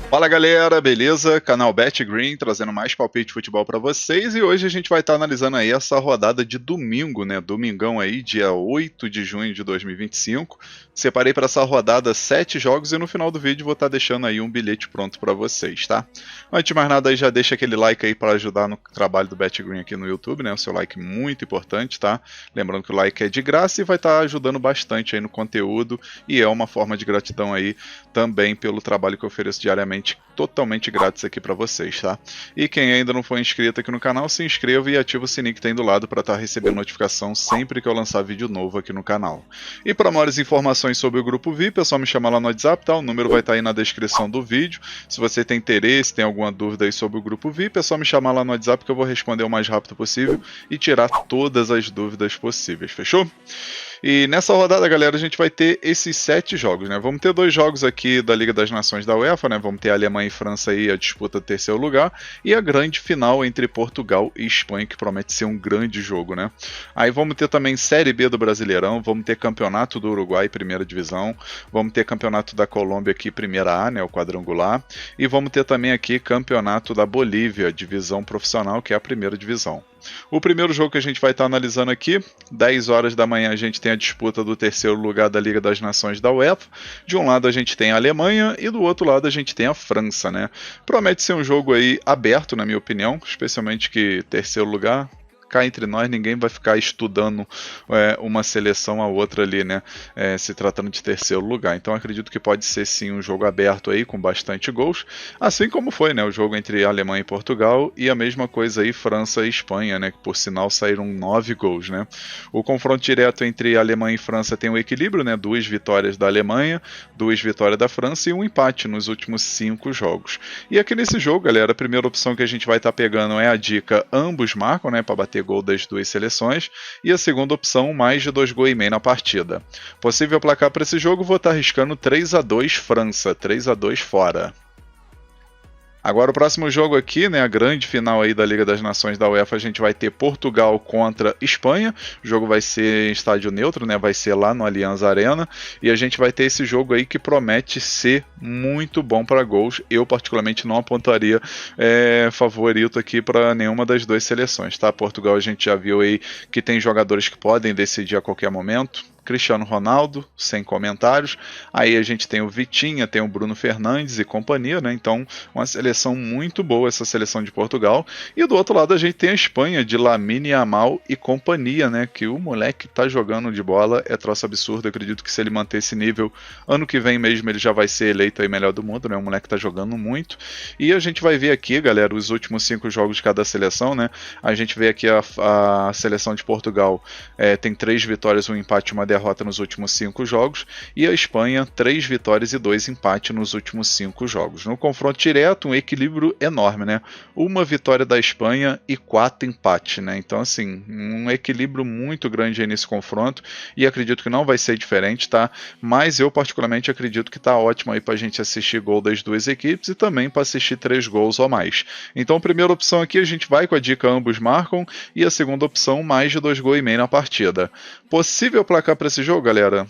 Fala galera, beleza? Canal BetGreen trazendo mais palpite de futebol para vocês e hoje a gente vai estar analisando aí essa rodada de domingo, né? Domingão aí, dia 8 de junho de 2025. Separei para essa rodada 7 jogos e no final do vídeo vou estar deixando aí um bilhete pronto para vocês, tá? Antes de mais nada aí já deixa aquele like aí para ajudar no trabalho do BetGreen aqui no YouTube, né? O seu like muito importante, tá? Lembrando que o like é de graça e vai estar ajudando bastante aí no conteúdo e é uma forma de gratidão aí também pelo trabalho que eu ofereço diariamente totalmente grátis aqui para vocês, tá? E quem ainda não for inscrito aqui no canal, se inscreva e ativa o sininho que tem do lado para estar recebendo notificação sempre que eu lançar vídeo novo aqui no canal. E para maiores informações sobre o grupo VIP, é só me chamar lá no WhatsApp, tá? O número vai estar aí na descrição do vídeo. Se você tem interesse, tem alguma dúvida aí sobre o grupo VIP, é só me chamar lá no WhatsApp que eu vou responder o mais rápido possível e tirar todas as dúvidas possíveis, fechou? E nessa rodada, galera, a gente vai ter esses 7 jogos, né? Vamos ter 2 jogos aqui da Liga das Nações da UEFA, né? Vamos ter a Alemanha e França aí, a disputa do terceiro lugar, e a grande final entre Portugal e Espanha, que promete ser um grande jogo, né? Aí vamos ter também Série B do Brasileirão, vamos ter Campeonato do Uruguai, primeira divisão, vamos ter Campeonato da Colômbia aqui, primeira A, né? O quadrangular, e vamos ter também aqui Campeonato da Bolívia, divisão profissional, que é a primeira divisão. O primeiro jogo que a gente vai estar analisando aqui, 10 horas da manhã a gente tem a disputa do terceiro lugar da Liga das Nações da UEFA. De um lado a gente tem a Alemanha e do outro lado a gente tem a França, né? Promete ser um jogo aí aberto, na minha opinião, especialmente que terceiro lugar, cá entre nós, ninguém vai ficar estudando uma seleção a outra ali, né? Se tratando de terceiro lugar. Então acredito que pode ser sim um jogo aberto aí, com bastante gols. Assim como foi, né? O jogo entre Alemanha e Portugal e a mesma coisa aí, França e Espanha, né? Que por sinal saíram 9 gols, né? O confronto direto entre Alemanha e França tem um equilíbrio, né? 2 vitórias da Alemanha, 2 vitórias da França e um empate nos últimos 5 jogos. E aqui nesse jogo, galera, a primeira opção que a gente vai estar pegando é a dica ambos marcam, né? Para bater gol das duas seleções, e a segunda opção, mais de 2,5 gols na partida. Possível placar para esse jogo, vou estar arriscando 3-2 França, 3-2 fora. Agora o próximo jogo aqui, né, a grande final aí da Liga das Nações da UEFA, a gente vai ter Portugal contra Espanha. O jogo vai ser em estádio neutro, né, vai ser lá no Allianz Arena, e a gente vai ter esse jogo aí que promete ser muito bom para gols. Eu particularmente não apontaria favorito aqui para nenhuma das duas seleções, tá? Portugal a gente já viu aí que tem jogadores que podem decidir a qualquer momento. Cristiano Ronaldo, sem comentários. Aí a gente tem o Vitinha, tem o Bruno Fernandes e companhia, né? Então, uma seleção muito boa, essa seleção de Portugal. E do outro lado a gente tem a Espanha, de Lamine Yamal e companhia, né? Que o moleque tá jogando de bola, é troço absurdo. Eu acredito que se ele manter esse nível, ano que vem mesmo ele já vai ser eleito aí melhor do mundo, né? O moleque tá jogando muito. E a gente vai ver aqui, galera, os últimos 5 jogos de cada seleção, né? A gente vê aqui a seleção de Portugal tem 3 vitórias, um empate e uma derrota nos últimos 5 jogos, e a Espanha 3 vitórias e 2 empates nos últimos 5 jogos. No confronto direto, um equilíbrio enorme, né? Uma vitória da Espanha e 4 empates, né? Então, assim, um equilíbrio muito grande aí nesse confronto, e acredito que não vai ser diferente, tá? Mas eu particularmente acredito que tá ótimo aí pra gente assistir gol das duas equipes e também para assistir 3 gols ou mais. Então, a primeira opção aqui a gente vai com a dica ambos marcam, e a segunda opção, mais de 2,5 gols na partida. Possível placar para esse jogo, galera?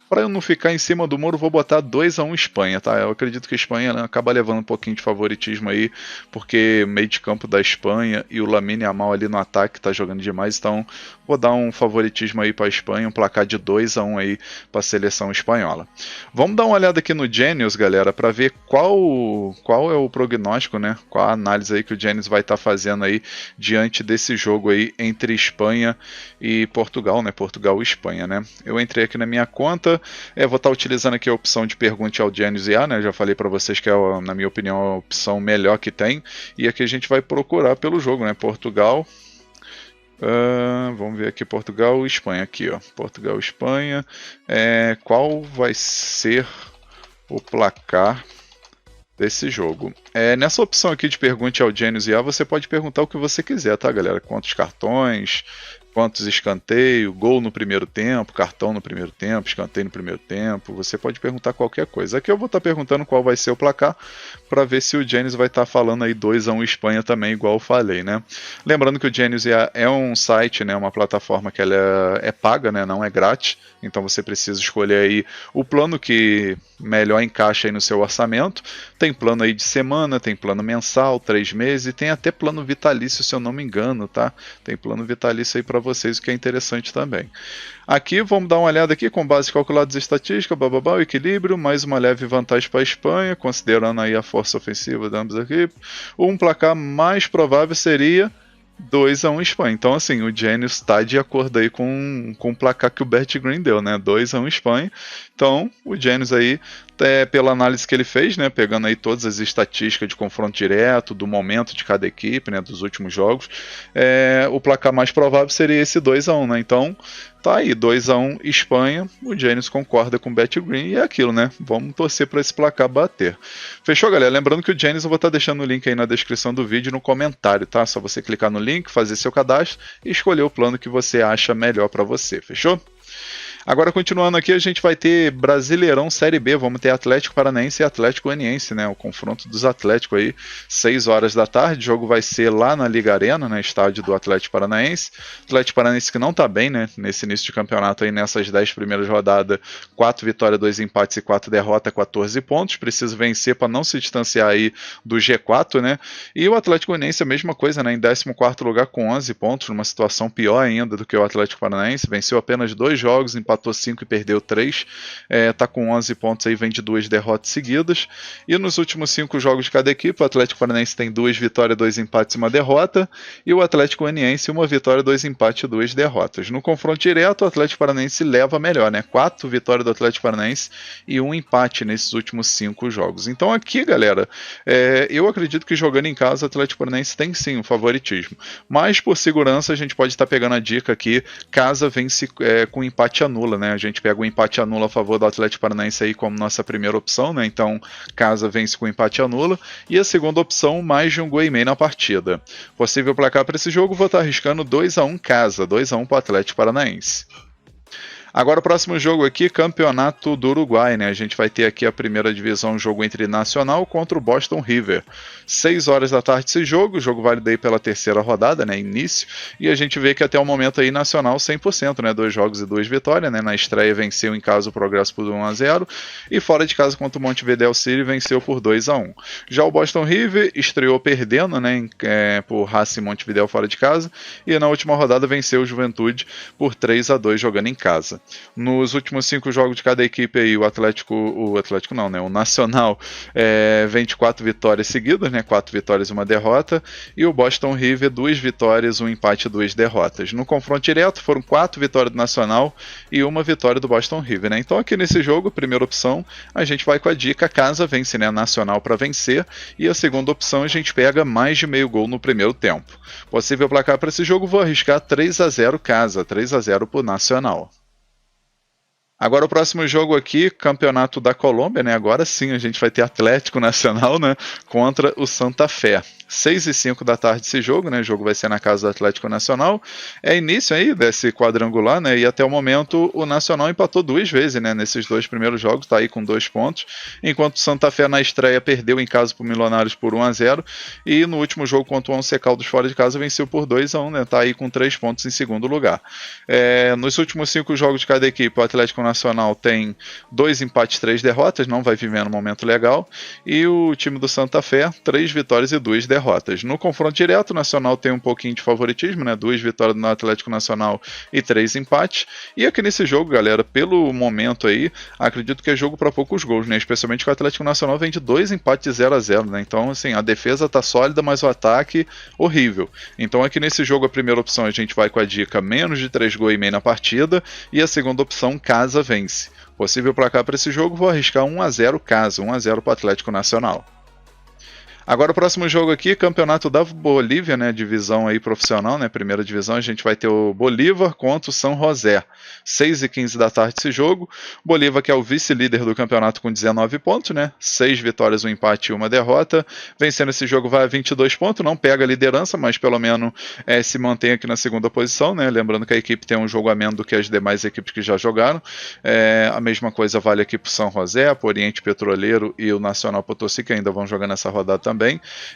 Para eu não ficar em cima do muro, vou botar 2-1 Espanha, tá? Eu acredito que a Espanha, né, acaba levando um pouquinho de favoritismo aí, porque meio de campo da Espanha e o Lamine Yamal ali no ataque tá jogando demais, então vou dar um favoritismo aí para a Espanha, um placar de 2-1 aí para a seleção espanhola. Vamos dar uma olhada aqui no Genius, galera, para ver qual é o prognóstico, né? Qual a análise aí que o Genius vai estar fazendo aí diante desse jogo aí entre Espanha e Portugal, né? Portugal e Espanha, né? Eu entrei aqui na minha conta. Vou estar utilizando aqui a opção de pergunte ao Genius IA, né? Já falei para vocês que é, na minha opinião, a opção melhor que tem. E aqui a gente vai procurar pelo jogo, né? Portugal. Vamos ver aqui Portugal e Espanha. Aqui, ó. Portugal e Espanha. Qual vai ser o placar desse jogo? Nessa opção aqui de pergunte ao Genius IA, você pode perguntar o que você quiser, tá, galera? Quantos cartões, quantos escanteios, gol no primeiro tempo, cartão no primeiro tempo, escanteio no primeiro tempo. Você pode perguntar qualquer coisa. Aqui eu vou estar perguntando qual vai ser o placar para ver se o Genius vai estar falando aí 2-1 Espanha também, igual eu falei, né? Lembrando que o Genius é um site, né, uma plataforma que ela é paga, né, não é grátis. Então você precisa escolher aí o plano que melhor encaixa aí no seu orçamento. Tem plano aí de semana, tem plano mensal, 3 meses, e tem até plano vitalício, se eu não me engano, tá? Tem plano vitalício aí para vocês, o que é interessante também. Aqui vamos dar uma olhada aqui com base calculadas estatísticas, bababá, o equilíbrio, mais uma leve vantagem para a Espanha, considerando aí a força ofensiva de ambas as equipes. Um placar mais provável seria 2-1 Espanha. Então, assim, o Genius está de acordo aí com o placar que o Bert Green deu, né? 2-1 Espanha. Então, o Genius aí, pela análise que ele fez, né? Pegando aí todas as estatísticas de confronto direto, do momento de cada equipe, né? Dos últimos jogos, o placar mais provável seria esse 2-1, né? Então, tá aí, 2-1 Espanha. O Genius concorda com o Bert Green e é aquilo, né? Vamos torcer para esse placar bater. Fechou, galera? Lembrando que o Genius eu vou estar deixando o link aí na descrição do vídeo e no comentário, tá? Só você clicar no link, fazer seu cadastro e escolher o plano que você acha melhor para você, fechou? Agora, continuando aqui, a gente vai ter Brasileirão Série B. Vamos ter Atlético Paranaense e Atlético Goianiense, né? O confronto dos Atléticos aí, 6 horas da tarde. O jogo vai ser lá na Liga Arena, né? Estádio do Atlético Paranaense. Atlético Paranaense que não tá bem, né? Nesse início de campeonato aí, nessas 10 primeiras rodadas, 4 vitórias, 2 empates e 4 derrotas, 14 pontos. Precisa vencer para não se distanciar aí do G4, né? E o Atlético Goianiense a mesma coisa, né? Em 14º lugar com 11 pontos, numa situação pior ainda do que o Atlético Paranaense. Venceu apenas 2 jogos, empatou 5 e perdeu 3, tá com 11 pontos aí, vem de 2 derrotas seguidas, e nos últimos 5 jogos de cada equipe, o Atlético Paranaense tem 2 vitórias, 2 empates e 1 derrota, e o Atlético Goianiense 1 vitória, 2 empates e 2 derrotas. No confronto direto, o Atlético Paranaense leva melhor, né? 4 vitórias do Atlético Paranaense e 1 empate nesses últimos 5 jogos. Então aqui, galera, eu acredito que jogando em casa, o Atlético Paranaense tem sim um favoritismo, mas por segurança a gente pode estar pegando a dica aqui, casa vence com empate anula, né? A gente pega o empate anula a favor do Atlético Paranaense aí como nossa primeira opção, né? Então, casa vence com empate anula. E a segunda opção, mais de um gol e meio na partida. Possível placar para esse jogo, vou estar arriscando 2-1 casa, 2-1 para o Atlético Paranaense. Agora o próximo jogo aqui, Campeonato do Uruguai, né? A gente vai ter aqui a primeira divisão, jogo entre Nacional contra o Boston River. 6 horas da tarde esse jogo, o jogo válido aí pela terceira rodada, né? Início. E a gente vê que até o momento aí Nacional 100%, né? 2 jogos e 2 vitórias, né? Na estreia venceu em casa o Progresso por 1-0 e fora de casa contra o Montevideo City venceu por 2-1. Já o Boston River estreou perdendo, né? Por Racing Montevideo fora de casa e na última rodada venceu o Juventude por 3-2 jogando em casa. Nos últimos 5 jogos de cada equipe aí, o Nacional vem de 4 vitórias seguidas, né? 4 vitórias e 1 derrota, e o Boston River 2 vitórias, 1 empate e 2 derrotas. No confronto direto foram 4 vitórias do Nacional e 1 vitória do Boston River, né? Então aqui nesse jogo, primeira opção, a gente vai com a dica casa vence, né? Nacional para vencer, e a segunda opção a gente pega mais de meio gol no primeiro tempo. Possível placar para esse jogo, vou arriscar 3-0 casa, 3-0 pro Nacional. Agora o próximo jogo aqui, Campeonato da Colômbia, né? Agora sim a gente vai ter Atlético Nacional, né? Contra o Santa Fé. 6h05 da tarde esse jogo, né? O jogo vai ser na casa do Atlético Nacional. É início aí desse quadrangular, né? E até o momento o Nacional empatou 2 vezes, né? Nesses 2 primeiros jogos, tá aí com 2 pontos. Enquanto o Santa Fé na estreia perdeu em casa pro Milionários por 1-0. E no último jogo contra o Once Caldas fora de casa venceu por 2-1, né? Tá aí com 3 pontos em segundo lugar. Nos últimos 5 jogos de cada equipe, o Atlético Nacional tem 2 empates, 3 derrotas, não vai vivendo um momento legal. E o time do Santa Fé, 3 vitórias e 2 derrotas. No confronto direto, o Nacional tem um pouquinho de favoritismo, né? 2 vitórias do Atlético Nacional e 3 empates. E aqui nesse jogo, galera, pelo momento aí, acredito que é jogo para poucos gols, né? Especialmente que o Atlético Nacional vem de 2 empates 0-0, né? Então, assim, a defesa tá sólida, mas o ataque horrível. Então, aqui nesse jogo, a primeira opção a gente vai com a dica menos de 3 gols e meio na partida, e a segunda opção, casa vence. Possível placar para esse jogo, vou arriscar 1-0 casa, 1-0 para o Atlético Nacional. Agora o próximo jogo aqui, campeonato da Bolívia, né, divisão aí profissional, né, primeira divisão, a gente vai ter o Bolívar contra o São José, 6h15 da tarde esse jogo. Bolívar que é o vice-líder do campeonato com 19 pontos, né, 6 vitórias, um empate e uma derrota, vencendo esse jogo vai a 22 pontos, não pega a liderança, mas pelo menos se mantém aqui na segunda posição, né, lembrando que a equipe tem um jogo a menos do que as demais equipes que já jogaram. A mesma coisa vale aqui para o São José, para o Oriente Petroleiro e o Nacional Potosí, que ainda vão jogar nessa rodada também.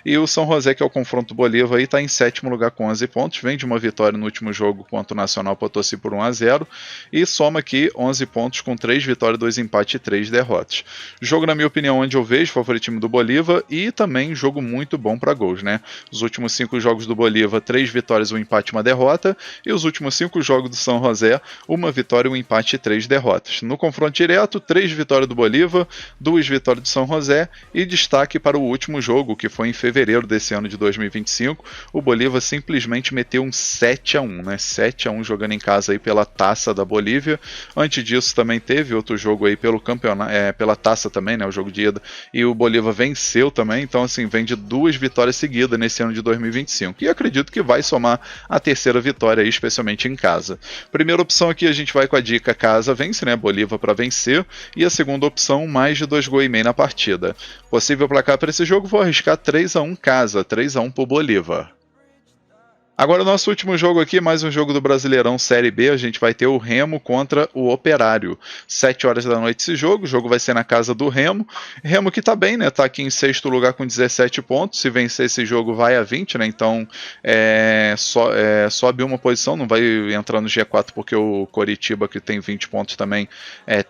E o São José, que é o confronto Bolívar, está em sétimo lugar com 11 pontos, vem de uma vitória no último jogo contra o Nacional Potosí por 1-0 e soma aqui 11 pontos com 3 vitórias, 2 empates e 3 derrotas. Jogo, na minha opinião, onde eu vejo o favoritismo do Bolívar e também jogo muito bom para gols, né? Os últimos 5 jogos do Bolívar, 3 vitórias, 1 empate e 1 derrota, e os últimos 5 jogos do São José, 1 vitória, 1 empate e 3 derrotas. No confronto direto, 3 vitórias do Bolívar, 2 vitórias do São José e destaque para o último jogo, que foi em fevereiro desse ano de 2025, o Bolívar simplesmente meteu um 7-1, né? 7-1 jogando em casa aí pela Taça da Bolívia. Antes disso também teve outro jogo aí pelo campeonato, pela Taça também, né? O jogo de ida, e o Bolívar venceu também, então assim, vem de 2 vitórias seguidas nesse ano de 2025. E acredito que vai somar a terceira vitória aí, especialmente em casa. Primeira opção aqui a gente vai com a dica casa vence, né? Bolívar para vencer. E a segunda opção, mais de 2,5 gols na partida. Possível placar para esse jogo, vou arriscar 3-1 casa, 3-1 pro Bolívar. Agora o nosso último jogo aqui, mais um jogo do Brasileirão Série B, a gente vai ter o Remo contra o Operário. 7 horas da noite esse jogo, o jogo vai ser na casa do Remo. Remo que tá bem, né, tá aqui em sexto lugar com 17 pontos, se vencer esse jogo vai a 20, né, então sobe uma posição, não vai entrar no G4 porque o Coritiba, que tem 20 pontos também,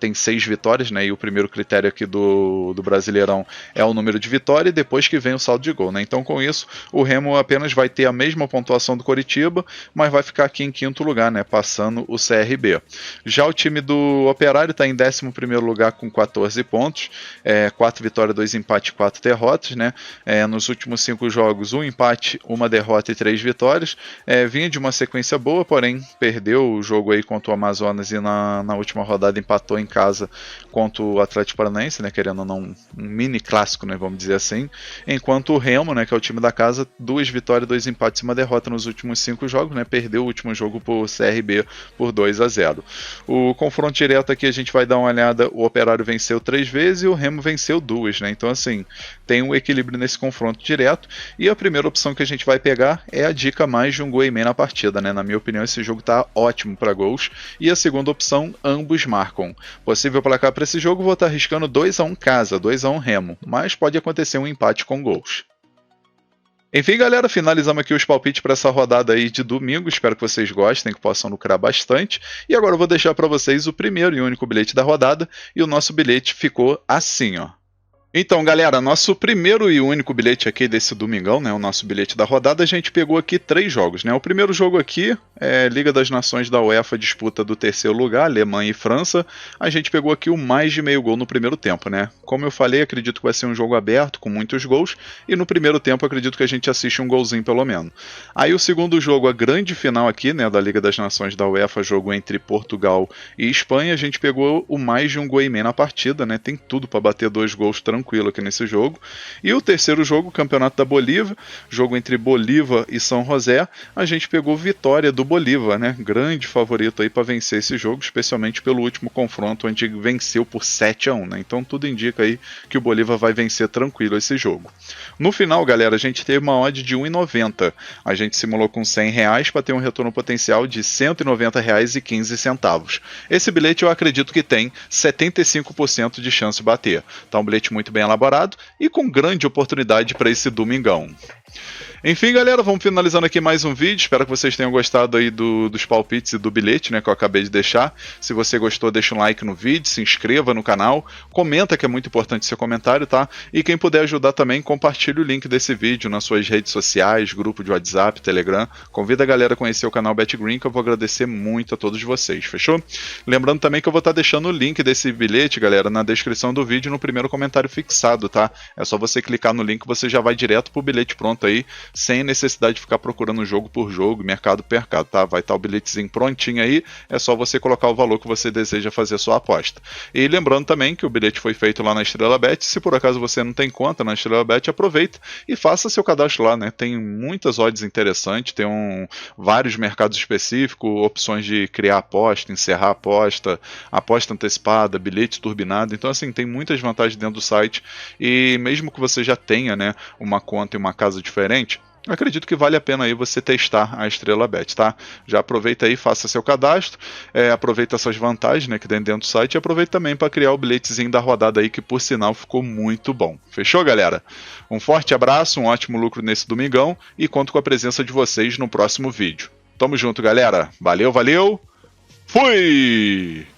tem 6 vitórias, né, e o primeiro critério aqui do Brasileirão é o número de vitória e depois que vem o saldo de gol, né, então com isso o Remo apenas vai ter a mesma pontuação do Coritiba, mas vai ficar aqui em quinto lugar, né, passando o CRB. Já o time do Operário está em 11º lugar com 14 pontos, 4 vitórias, 2 empates e 4 derrotas, né, nos últimos 5 jogos, 1 empate, 1 derrota e 3 vitórias, vinha de uma sequência boa, porém perdeu o jogo aí contra o Amazonas e na última rodada empatou em casa contra o Atlético Paranaense, né, querendo ou não, um mini clássico, né, vamos dizer assim, enquanto o Remo, né, que é o time da casa, 2 vitórias, 2 empates e 1 derrota nos últimos 5 jogos, né? Perdeu o último jogo por CRB por 2-0. O confronto direto aqui a gente vai dar uma olhada, o Operário venceu 3 vezes e o Remo venceu 2, né? Então assim, tem um equilíbrio nesse confronto direto e a primeira opção que a gente vai pegar é a dica mais de 1,5 gols na partida, né? Na minha opinião esse jogo tá ótimo para gols e a segunda opção, ambos marcam. Possível placar para esse jogo, vou estar arriscando 2-1 casa, 2-1 Remo, mas pode acontecer um empate com gols. Enfim, galera, finalizamos aqui os palpites para essa rodada aí de domingo. Espero que vocês gostem, que possam lucrar bastante. E agora eu vou deixar para vocês o primeiro e único bilhete da rodada. E o nosso bilhete ficou assim, ó. Então, galera, nosso primeiro e único bilhete aqui desse domingão, né, o nosso bilhete da rodada, a gente pegou aqui 3 jogos, né? O primeiro jogo aqui é Liga das Nações da UEFA, disputa do terceiro lugar, Alemanha e França. A gente pegou aqui o mais de meio gol no primeiro tempo, né? Como eu falei, acredito que vai ser um jogo aberto, com muitos gols, e no primeiro tempo acredito que a gente assiste um golzinho pelo menos. Aí o segundo jogo, a grande final aqui, né, da Liga das Nações da UEFA, jogo entre Portugal e Espanha, a gente pegou o mais de 1,5 gols na partida, né? Tem tudo para bater 2 gols tranquilo aqui nesse jogo. E o terceiro jogo, o Campeonato da Bolívia, jogo entre Bolívar e São José, a gente pegou vitória do Bolívar, né? Grande favorito aí para vencer esse jogo, especialmente pelo último confronto, onde venceu por 7-1, né? Então tudo indica aí que o Bolívar vai vencer tranquilo esse jogo. No final, galera, a gente teve uma odd de 1,90. A gente simulou com R$100 para ter um retorno potencial de R$190,15. Esse bilhete eu acredito que tem 75% de chance de bater. Tá um bilhete muito bem elaborado e com grande oportunidade para esse domingão. Enfim, galera, vamos finalizando aqui mais um vídeo. Espero que vocês tenham gostado aí dos palpites e do bilhete, né, que eu acabei de deixar. Se você gostou, deixa um like no vídeo, se inscreva no canal, comenta, que é muito importante seu comentário, tá? E quem puder ajudar também, compartilhe o link desse vídeo nas suas redes sociais, grupo de WhatsApp, Telegram. Convida a galera a conhecer o canal BetGreen, que eu vou agradecer muito a todos vocês, fechou? Lembrando também que eu vou estar deixando o link desse bilhete, galera, na descrição do vídeo, no primeiro comentário fixado, tá? É só você clicar no link, você já vai direto pro bilhete pronto momento aí, sem necessidade de ficar procurando jogo por jogo, mercado por mercado, tá? Vai estar o bilhetezinho prontinho aí, é só você colocar o valor que você deseja fazer a sua aposta. E lembrando também que o bilhete foi feito lá na Estrela Bet, se por acaso você não tem conta na Estrela Bet, aproveita e faça seu cadastro lá, né? Tem muitas odds interessantes, tem vários mercados específicos, opções de criar aposta, encerrar aposta, aposta antecipada, bilhete turbinado, então assim, tem muitas vantagens dentro do site e mesmo que você já tenha, né, uma conta em uma casa diferente, acredito que vale a pena aí você testar a Estrela Bet, tá? Já aproveita aí, faça seu cadastro, aproveita essas vantagens, né, que tem dentro do site e aproveita também para criar o bilhetezinho da rodada aí, que por sinal ficou muito bom. Fechou, galera? Um forte abraço, um ótimo lucro nesse domingão e conto com a presença de vocês no próximo vídeo. Tamo junto, galera. Valeu, valeu. Fui!